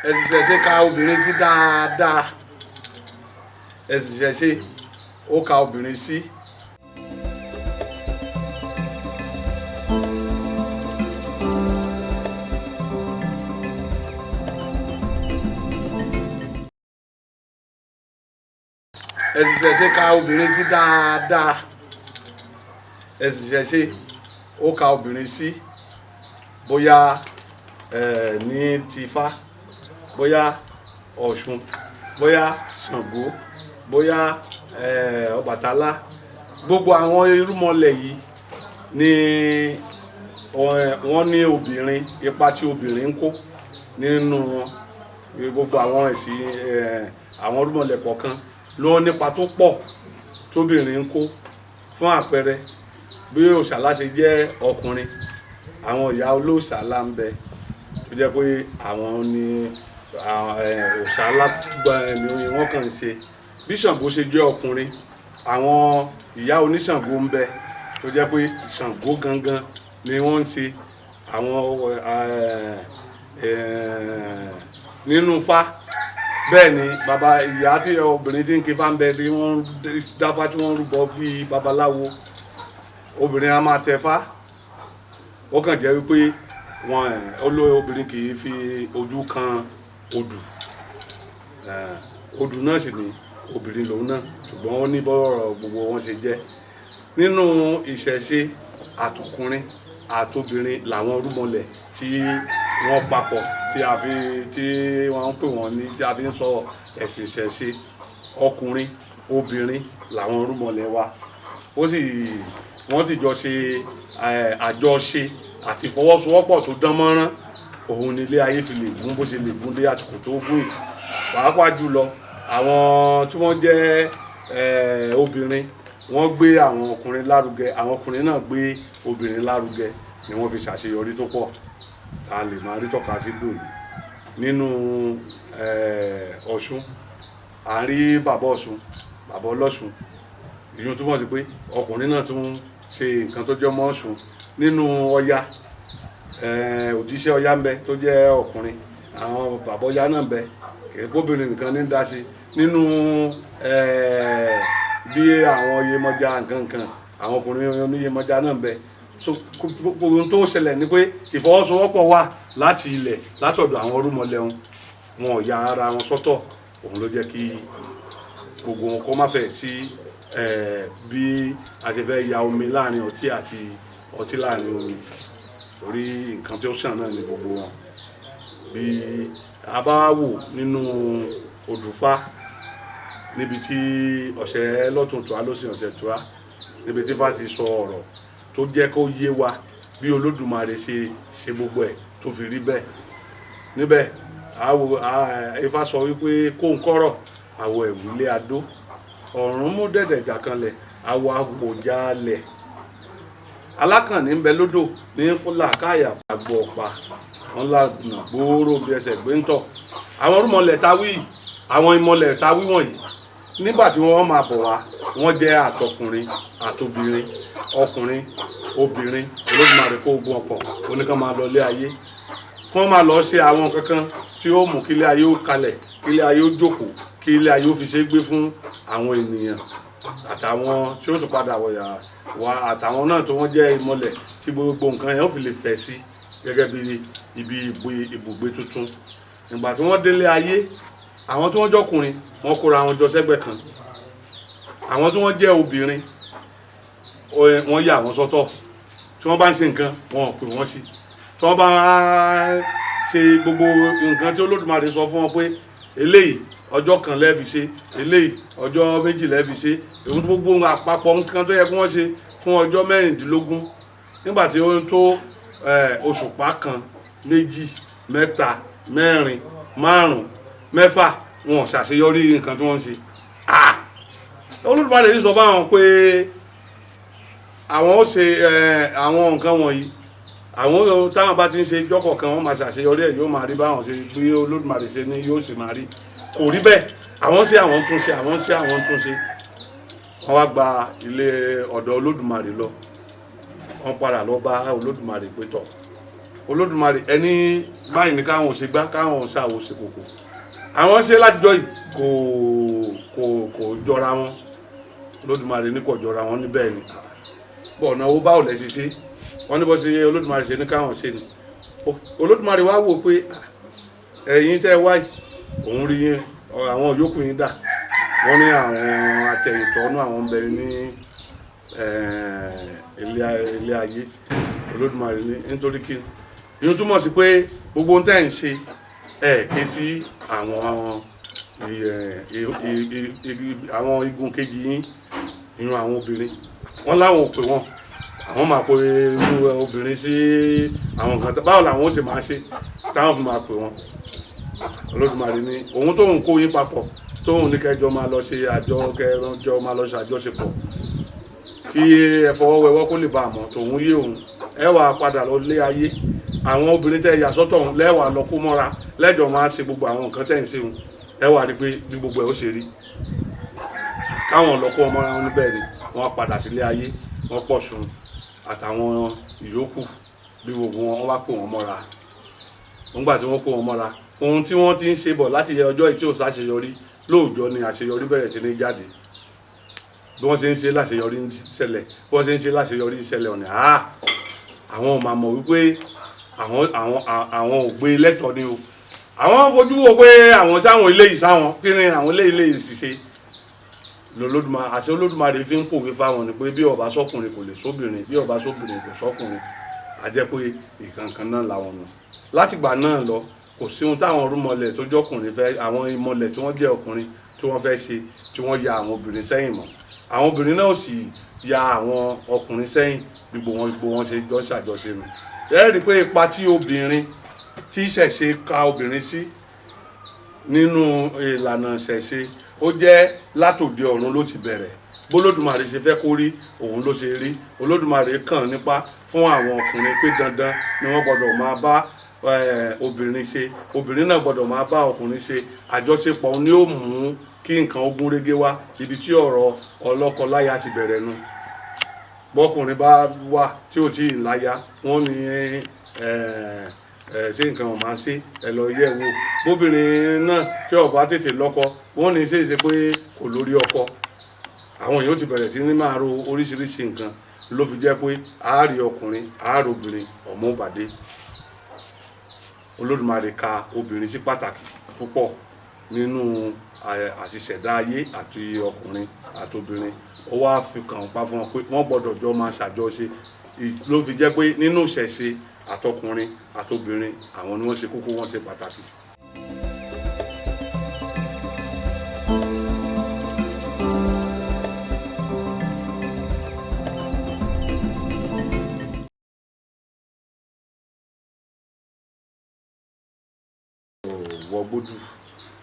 ẹ sì ṣẹ̀ṣẹ̀ ka obìnrin sí dáadáa ẹ sì ṣẹ̀ṣẹ̀ ó ka obìnrin sí. ẹ sì ṣẹ̀ṣẹ̀ ka obìnrin sí dáadáa ẹ sì ṣẹ̀ṣẹ̀ ó ka obìnrin sí bóyá ní tìfá bóyá Ọ̀ṣun bóyá Ṣàngó bóyá Ọbàtálá gbogbo àwọn irúnmọlẹ̀ yìí ni wọ́n ní obìnrin ipa tí obìnrin ń kó nínú wọn gbogbo àwọn ẹ̀sìn àwọn irúnmọlẹ̀ kọ̀ọ̀kan ló nípa tó pọ̀ tóbìnrin ń kó fún àpẹẹrẹ bí Òṣàlá ṣe jẹ́ ọkùnrin àwọn ìyá olóòṣàlá ń bẹ tó jẹ́ pé àwọn ni Òṣàlá ni wọ́n kàn ń ṣe bí Ṣàngó ṣe jẹ́ ọkùnrin àwọn ìyá oníṣàngó ń bẹ tó jẹ́ pé Ṣàngó gangan ni wọ́n ń ṣe àwọn nínú Ifá bẹ́ẹ̀ ni bàbá ìyá tí obìnrin tí ń ké fá ń bẹ tí wọ́n dáfá tí wọ́n rúbọ bíi babaláwo obìnrin a máa tẹfá ó kàn jẹ́ wípé obìnrin kì í fi ojú kan odù náà sì ni obìnrin lòun náà ṣùgbọ́n ó ní bọ́rọ̀ gbogbo wọn ṣe jẹ́ nínú ìṣẹ̀ṣe àtọkùnrin àtobìnrin làwọn irúnmọlẹ̀ tí wọ́n papọ̀ tí wọ́n ń pè wọ́n ní tí a fi ń sọ ẹ̀sìn ìṣẹ̀ṣe ọkùnrin obìnrin làwọn irúnmọlẹ̀ wa wọ́n sì jọ ṣe àjọṣe àti ìfọwọ́sowọ́pọ̀ tó dán mọ́rán òun ni ilé ayé fi lè gún bó ṣe lè gún dé àsìkò tó gún yìí pàápàá jùlọ àwọn tí wọ́n jẹ́ obìnrin wọ́n gbé àwọn ọkùnrin lárugẹ àwọn ọkùnrin náà gbé obìnrin lárugẹ ni wọ́n fi ṣàṣeyọrí tó pọ̀ tá a lè máa rí tọ́ka sí lónìí nínú Ọ̀ṣun à ń rí bàbá Ọ̀ṣun bàbá Ọlọ́ṣun ìyún túmọ̀ sí pé ọkùnrin náà tún ṣe nǹkan tó jẹ́ mọ́ Ọ̀ṣun nínú Ọya òjíṣẹ́ Ọya ń bẹ tó jẹ́ ọkùnrin àwọn bàbá Ọya náà ń bẹ kì í kóbìnrin nìkan ní dá sí nínú bí àwọn Yemọja nǹkan àwọn ọkùnrin oníyemọja náà ń bẹ gbogbo ohun tó ṣẹlẹ̀ ni pé ìfọwọ́sowọ́pọ̀ wà láti ilẹ̀ látọ̀dọ̀ àwọn irúnmọlẹ̀ wọn ò ya ara wọn sọ́tọ̀ òun ló jẹ́ kí gbogbo wọn kó má fẹ́ sí bí a ṣe fẹ́ ya omi láàrin ọtí àti ọtí láàrin omi torí nǹkan tí ó ṣàn náà ni gbogbo wọn bí a bá wò nínú Odùfá níbi tí ọ̀sẹ̀ lọ́tún tó a lọ́sìn ọ̀sẹ̀ tó a níbi tí bá ti sọ ọ̀rọ̀ tó jẹ́ kó yé wa bí Olódùmarè ṣe gbogbo ẹ̀ tó fi rí bẹ́ẹ̀ níbẹ̀ Ifá sọ wípé kó ń kọ́rọ̀ àwọ̀ ẹ̀wùlé adó ọ̀run mú dẹ̀dẹ̀ jà kanlẹ̀ àwọ̀ àwòjálẹ̀ alákànní ń bẹ lódò ní làákàyà àgbọ̀ ọ̀pá wọn lànà gbòòrò bí ẹsẹ̀ gbé ń tọ̀ àwọn irúnmọlẹ̀ táwí àwọn ìmọ̀lẹ̀ táwí wọ̀nyí nígbà tí wọ́n máa bọ̀ wá wọ́n jẹ́ àtọkùnrin àtobìnrin ọkùnrin obìnrin Olódùmarè kó ogun ọ̀pọ̀ oníkan máa lọ ilé ayé kí wọ́n máa lọ ṣe àwọn kankan tí ó mú kí ilé ayé ó kalẹ̀ kí ilé ayé ó jókòó kí ilé ayé ó fi ṣe gbé fún àwọn ènìyàn àtàwọn tí ó tún padà wá àtàwọn náà tó wọ́n jẹ́ ìmọ̀lẹ̀ tí gbogbo nǹkan yẹn ó fi lè fẹ̀ sí gẹ́gẹ́ bí ibi ibùgbé tuntun nígbà tí wọ́n délé ayé àwọn tí wọ́n jọkùnrin wọ́n kóra wọn jọ sẹ́gbẹ̀ kan àwọn tí wọ́n jẹ́ obìnrin wọ́n yà wọ́n sọ́tọ̀ tí wọ́n bá ń ṣe nǹkan wọn ò pè wọ́n sí tí wọ́n bá ṣe gbogbo nǹkan tí Olódùmarè sọ fún wọn pé eléyìí ọjọ́ kan lẹ́ẹ̀fi ṣe eléyìí ọjọ́ méjì lẹ́ẹ̀fi ṣe èyí tó gbogbo àpapọ̀ nǹkan tó yẹ kí wọ́n ṣe fún ọjọ́ mẹ́rìndínlógún nígbà tí ó ń tó òṣùpá kan méjì mẹ́ta mẹ́rin márùn mẹ́fà wọn ṣàṣeyọrí nǹkan tí wọ́n ń ṣe Olódùmarè yìí sọ fáwọn pé àwọn ó ṣe àwọn nǹkan wọ̀nyí àwọn táwọn bá ti ń ṣe jọ́kọ̀ kan wọ́n máa ṣàṣeyọrí ẹ̀ yóò máa rí báwọn ṣe bí Olódùmarè ṣe ní yóò ṣe máa rí kò rí bẹ́ẹ̀ àwọn ṣe àwọn tún ṣe àwọn ṣe àwọn tún ṣe wọ́n wá gba ilé ọ̀dọ̀ Olódùmarè lọ wọ́n padà lọ bá Olódùmarè pé tọ̀ Olódùmarè ẹni báyìí ní káwọn ò ṣe gbá káwọn ò ṣàwò ṣe kòkò àwọn ṣe látijọ́ yìí kò jọra wọn Olódùmarè ní kò jọra wọn níbẹ̀ ni bọ̀ọ̀nà owó báwo lẹ ṣe wọ́n ní bó ṣe Olódùmarè ṣe ní káwọn ṣe ni Olódùmarè wá wò pé ẹ̀yin tẹ́ wáyé òun rí yín àwọn yòókù yín dà wọ́n ní àwọn àtẹ̀yìntọ́nú àwọn ń bẹ ní ilé ayé Olódùmarè ní nítorí kí ni túmọ̀ sí pé gbogbo ohun tẹ́ ń ṣe ké sí àwọn igun kejì yín inú àwọn obìnrin wọ́n láwọn ò pè wọ́n àwọn máa pe irú obìnrin sí àwọn nǹkan báwo làwọn ó sì máa ṣe táwọn fi máa pè wọ́n Olódùmarè ní òun tóun kó yín papọ̀ tóun ní kẹjọ máa lọ ṣe kẹjọ máa lọ ṣe àjọṣepọ̀ kí ẹ fọwọ́ wẹwọ́ kó lè bá àmọ́ tòun yé òun ẹ wà padà lọ lé ayé àwọn obìnrin tẹ́ yà sọ́tọ̀ òun lẹ́wà lọ kó mọ́ra lẹ́jọ́ máa ṣe gbogbo àwọn nǹkan tẹ́ ń ṣe òun ẹ wà rí pé bí gbogbo ẹ̀ ó ṣe rí káwọn lọ kó wọn mọ́ra wọn níbẹ̀ ni wọ́n padà sílé ayé wọ́n pọ̀ sùn àtàwọn ìyókù bí gbogbo wọn wá kó wọn mọ́ra nígbà tí wọ́n kó wọn mọ́ra ohun tí wọ́n ti ń ṣe bọ̀ láti ọjọ́ tí ò sáṣeyọrí lóòjọ́ ni àṣeyọrí bẹ̀rẹ̀ sí ní jáde bí wọ́n ṣe ń ṣe láṣeyọrí ń ṣẹlẹ̀ bí wọ́n ṣe ń ṣe láṣeyọrí ń ṣẹlẹ̀ ọ̀nà àwọn ò máa mọ̀ wípé àwọn ò gbé lẹ́tọ̀ọ́ ni o àwọn fojú wo pé àwọn sáwọn ilé yìí sáwọn kí ni àwọn ilé yìí sì ṣe lọ́lọ́dúnmáà àti Olódùmarè fi ń pòwe fáwọn ni pé bí ó bá sọ́kùnrin kò lè sóbìnrin bí ó bá sóbìnrin kò sọ́kùnrin a jẹ́ pé ìkankan náà làwọn nù látìgbà náà lọ kò sí ohun táwọn orúmọlẹ̀ tó jọkùnrin fẹ́ àwọn ìmọ̀lẹ̀ tí wọ́n jẹ́ ọkùnrin tí wọ́n fẹ́ ṣe tí wọ́n ya àwọn obìnrin sẹ́yìn mọ́ àwọn obìnrin náà sì ya àwọn ọkùnrin sẹ́yìn gbogbo wọn ṣe jọ ṣàjọṣe nù ẹ rí i pé ipa tí obìnrin tí ìṣẹ̀ṣe ka obìnrin sí nínú ìlànà ìṣẹ̀ṣe ó jẹ́ látòde ọ̀run ló ti bẹ̀rẹ̀ bólódùmarè ṣe fẹ́ kó rí òun ló ṣe rí Olódùmarè kàn nípa fún àwọn ọkùnrin pé dandan ni wọ́n gbọ́dọ̀ máa bá obìnrin ṣe obìnrin náà gbọ́dọ̀ máa bá ọkùnrin ṣe àjọṣepọ̀ ni ó mú kí nǹkan ogun régé wá ibi tí ọ̀rọ̀ ọlọ́kọ láya ti bẹ̀rẹ̀ nu bọ́kùnrin bá wà tí ò tí ì láya wọ́n ní ṣé nǹkan ò máa ṣe ẹ lọ yẹ̀ wò bóbìnrin náà tí ó bá tètè lọ́kọ wọ́n ní ṣe pé kò lórí ọkọ àwọn èèyàn ti bẹ̀rẹ̀ sí ní máa ro oríṣiríṣi nǹkan ló fi jẹ́ pé àárí ọkùnrin àárí obìnrin ọmọ òbàdé Olódùmarè ka obìnrin sí pàtàkì púpọ̀ nínú àti ṣẹ̀dá ayé àti ọkùnrin àti obìnrin ó wá fi kàn pa fún wọn pé wọ́n gbọ́dọ̀ jọ máa ṣàjọṣe ló fi jẹ́ pé nínú ìṣẹ̀ṣe àtọkùnrin àtobìnrin àwọn ni wọ́n ṣe kókó wọ́n ṣe pàtàkì. wọgbódù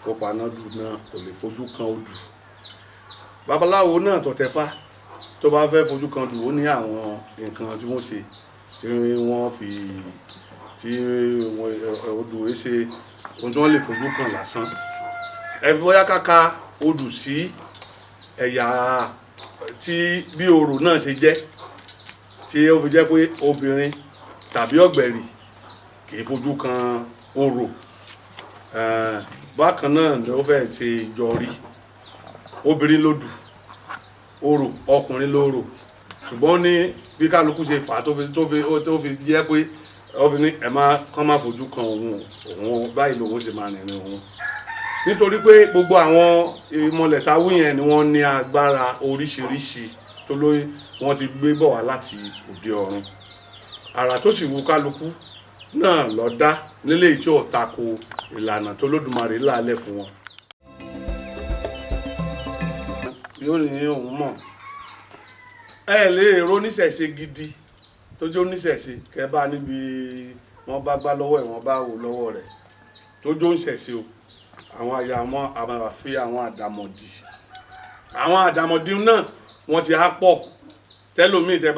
ó panádù náà kò lè fojú kan odù babaláwo náà tọ̀tẹ̀fá tó bá fẹ́ fojú kan dù ó ní àwọn nǹkan tí wọ́n ṣe tí wọ́n fi tí odù ẹ ṣe ohun tí wọ́n lè fojú kan lásán ẹ bóyá káka odù sí ẹ̀yà tí bí orò náà ṣe jẹ́ tí ó fi jẹ́ pé obìnrin tàbí ọ̀gbẹ̀rì kì í fojú kan orò bákan náà ni ó fẹ́ ṣe jọrí obìnrin lódù orò ọkùnrin lórò ṣùgbọ́n ní bí kálukú ṣe fà á tó fi jẹ́ pé ó fi ní ẹ má kán má fojú kan òun báyìí lòun ṣe máa rìnrìn òun nítorí pé gbogbo àwọn ìmọ̀lẹ̀ táwí yẹn ni wọ́n ní agbára oríṣiríṣi tó lóyún wọ́n ti gbé bọ̀ wá láti òde ọ̀run àrà tó sì wù kálukú náà lọ dá nílé tí ò tako ìlànà tó lódùmarè lálẹ́ fún wọn. yóò ní òun mọ̀ ẹ lè ro níṣẹ̀ṣe gidi tó jó níṣẹ̀ṣe kẹ́ bá níbi wọ́n bá gbá lọ́wọ́ ẹ̀ wọ́n bá wò lọ́wọ́ rẹ̀ tó jó níṣẹ̀ṣe o àwọn àyà wọn àmàfi àwọn àdàmọ̀dì náà wọ́n ti á pọ̀ tẹ́lómìn tẹ́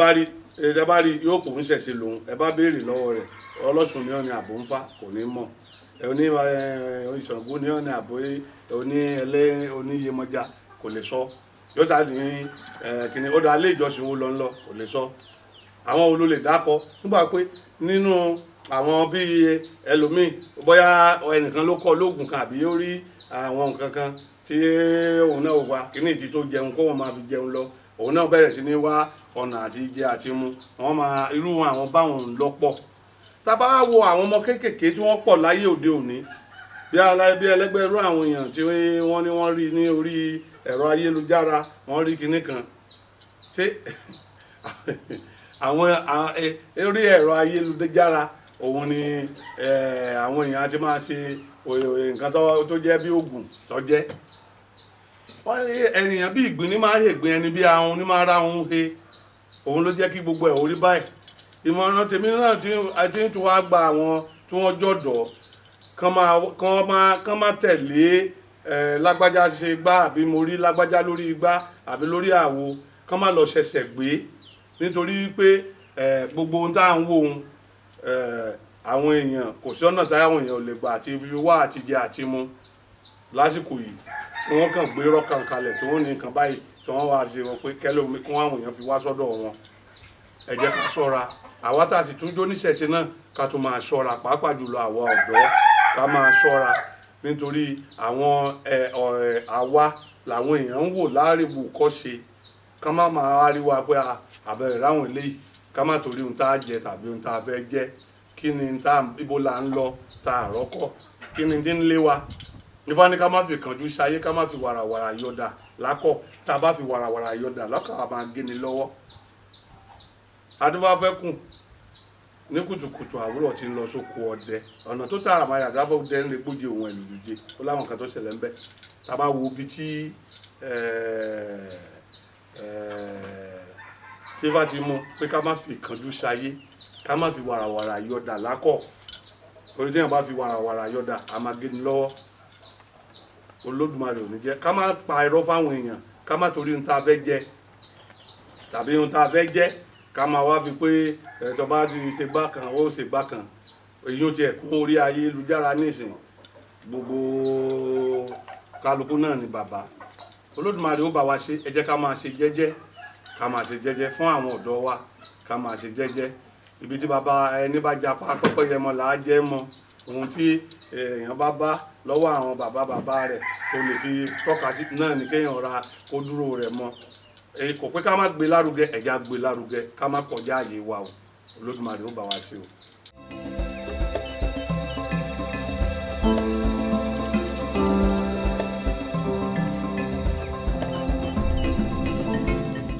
bá rí yóò kò ń ṣẹ̀ṣe lòun ẹ bá béèrè lọ́wọ́ rẹ̀ ọlọ́sùn ní ọ̀nà àbò ń fà kò ní mọ̀ oní ìṣàngó ní ọ̀nà àbò oníyemọja kò lè sọ yóò sá ní kìnìún ó dá ilé ìjọsìn wo lọ kò lè sọ àwọn olólè dákọ nígbà pé nínú àwọn bíi ẹlòmíì bóyá ẹnìkan ló kọ́ lóògùn kan àbí ó rí àwọn nǹkan kan tí òun náà wà kíní ìdí tó jẹun kó wọn máa fi jẹun lọ òun náà bẹ̀rẹ̀ sí ní wá ọ̀nà àti jẹ àti mu wọ́n máa irú àwọn báwọn lọ́pọ̀. Tá bá wo àwọn ọmọ kéékèèké tí wọ́n pọ̀ láyé òde òní bí ẹlẹ́gbẹ́ irú àwọn èèyàn tí wọ́n ní wọ́n rí ní orí ẹ̀rọ ayélujára wọ́n rí kinní kan ṣé àwọn orí ẹ̀rọ ayélujára òun ni àwọn èèyàn ti máa ṣe nǹkan tó jẹ́ bí oògùn tó jẹ́ wọ́n ní ènìyàn bí ìgbín ní máa ń hègbín ẹni bí ahun ní máa ra ohun he òun ló jẹ́ kí gbogbo ẹ̀ orí báyìí. Ìmọ̀ràn tèmi náà tí ń tún wá gba àwọn tí wọ́n jọ̀dọ̀ kán má tẹ̀lé lágbájá ṣe gbá àbí mo rí lágbájá lórí igbá àbí lórí àwo kán má lọ ṣẹ̀ṣẹ̀ gbé nítorí pé gbogbo ohun tá à ń wò ohun àwọn èèyàn kò sí ọ̀nà táwọn èèyàn ò lè gbà àti fi wá àti jẹ àti mu lásìkò yìí wọ́n kàn gbé rọ́kàn kalẹ̀ tí wọ́n ní nǹkan báyìí tí wọ́n wá ṣe wọn pé kẹ́lẹ́ omi kí àwọn èèyàn fi wá sọ́dọ̀ wọn. Ẹ jẹ́ ká ṣọ́ra àwa tá a sì tún jó níṣẹ̀ṣe náà ká tún máa ṣọ́ra pàápàá jùlọ àwa ọ̀dọ́ ká máa ṣọ́ra nítorí àwọn àwa làwọn èèyàn ń wò láàrìbù kọ́ṣe ká má máa rí wa pé àbẹ̀rẹ̀ ráwọn eléyìí ká má torí ohun tá a jẹ tàbí ohun tá a fẹ́ jẹ kí ni ibo là ń lọ tá a rọ́kọ̀ kí ni tí ń lé wa nífà ní ká má fi kánjú ṣayé ká má fi wàràwàrà yọ̀dà lákọ̀ tá a bá fi wàràwàrà yọ̀dà lọ́kàn á máa gé ni lọ́wọ́. Adúfáfẹ́kùn ní kùtùkùtù àwúrọ̀ tí ń lọ sóko ọdẹ ọ̀nà tó tààrà máa yàrá fún dẹ́ ń lè gbóje òun ẹ̀lú dùje ó láwọn kan tó ṣẹlẹ̀ ń bẹ̀ tá a bá wo ibi tí bá ti mú pé ká má fi kánjú ṣayé ká má fi wàràwàrà yọ̀dà lákọ̀ orí tí yàn bá fi wàràwàrà yọ̀dà á máa gé ni lọ́wọ́. Olódùmarè ò ní jẹ́ ká má pa irọ́ fáwọn èèyàn ká má torí ohun tá a fẹ́ jẹ tàbí ohun tá a fẹ́ jẹ́ ká máa wá fi pé ẹ̀tọ́ bá ti ṣe bákan ó ṣe bákan èyí ó ti ẹ̀kún orí ayélujára nísìn gbogbo kálukú náà ni bàbá. Olódùmarè ó bá wa ṣe ẹ jẹ́ ká máa ṣe jẹ́jẹ́ ká máa ṣe jẹ́jẹ́ fún àwọn ọ̀dọ́ wa ká máa ṣe jẹ́jẹ́ ibi tí bàbá ẹni bá japa pẹ́pẹ́yẹ mọ́ là á jẹ́ mọ́ ohun tí èèyàn bá lọ́wọ́ àwọn bàbá rẹ̀ tó lè fi tọ́ka sí náà ní kéèyàn ra kó dúró rẹ̀ mọ́ kò pé ká má gbé lárugẹ ẹ̀já gbé lárugẹ ká má kọjá àyè wa o Olódùmarè ó bá wa ṣe o.